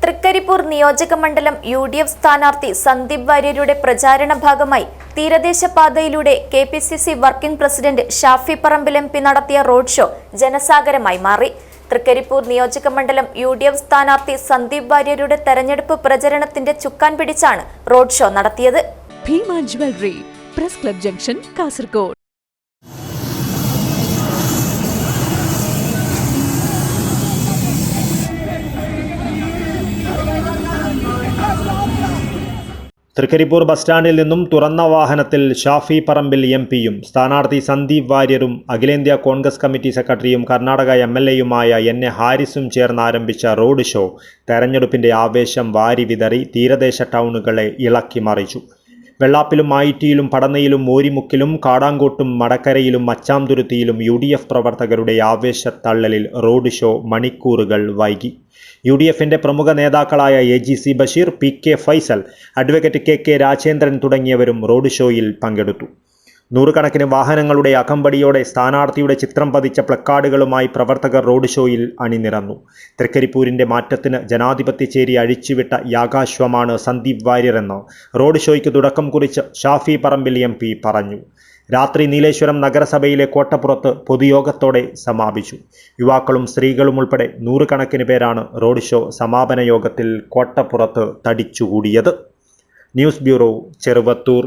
തൃക്കരിപ്പൂർ നിയോജകമണ്ഡലം UDF സ്ഥാനാർത്ഥി സന്ദീപ് വാര്യരുടെ പ്രചാരണ ഭാഗമായി തീരദേശ പാതയിലൂടെ KPCC working president Shafi Parambil MP നടത്തിയ റോഡ് ഷോ ജനസാഗരമായി മാറി. തൃക്കരിപ്പൂർ നിയോജകമണ്ഡലം UDF സ്ഥാനാർത്ഥി സന്ദീപ് വാര്യരുടെ തെരഞ്ഞെടുപ്പ് പ്രചരണത്തിന്റെ ചുക്കാൻ പിടിച്ചാണ് റോഡ് ഷോ നടത്തിയത്. Bhima jewellery, press club junction, Kasaragod. Trikaripur bus സ്റ്റാൻഡിൽ നിന്നും തുറന്ന വാഹനത്തിൽ ഷാഫി പറമ്പിൽ MP-യും സ്ഥാനാർത്ഥി സന്ദീപ് വാര്യരും അഖിലേന്ത്യാ കോൺഗ്രസ് കമ്മിറ്റി സെക്രട്ടറിയും കർണാടക MLA-യുമായ NA ഹാരിസും ചേർന്ന് ആരംഭിച്ച റോഡ് ഷോ തെരഞ്ഞെടുപ്പിന്റെ ആവേശം വാരി വിതറി തീരദേശ ടൗണുകളെ ഇളക്കി മറിച്ചു. വെള്ളാപ്പിലും ആയിറ്റിയിലും പടന്നയിലും മോരിമുക്കിലും കാടാങ്കോട്ടും മടക്കരയിലും മച്ചാംതുരുത്തിയിലും UDF പ്രവർത്തകരുടെ ആവേശത്തള്ളലിൽ റോഡ് ഷോ മണിക്കൂറുകൾ വൈകി. UDF-ന്റെ പ്രമുഖ നേതാക്കളായ AGC Basheer, PK Faisal, advocate KK Rajendran തുടങ്ങിയവരും റോഡ് ഷോയിൽ പങ്കെടുത്തു. നൂറുകണക്കിന് വാഹനങ്ങളുടെ അകമ്പടിയോടെ സ്ഥാനാർത്ഥിയുടെ ചിത്രം പതിച്ച പ്ലക്കാർഡുകളുമായി പ്രവർത്തകർ റോഡ് ഷോയിൽ അണിനിരന്നു. തൃക്കരിപ്പൂരിന്റെ മാറ്റത്തിന് ജനാധിപത്യചേരി അഴിച്ചുവിട്ട യാഗാശ്വമാണ് സന്ദീപ് വാര്യരെന്ന് റോഡ് ഷോയ്ക്ക് തുടക്കം കുറിച്ച് ഷാഫി പറമ്പിൽ MP പറഞ്ഞു. രാത്രി നീലേശ്വരം നഗരസഭയിലെ കോട്ടപ്പുറത്ത് പൊതുയോഗത്തോടെ സമാപിച്ചു. യുവാക്കളും സ്ത്രീകളും ഉൾപ്പെടെ നൂറുകണക്കിന് പേരാണ് റോഡ് ഷോ സമാപന യോഗത്തിൽ കോട്ടപ്പുറത്ത് തടിച്ചുകൂടിയത്. News bureau, Cheruvathur.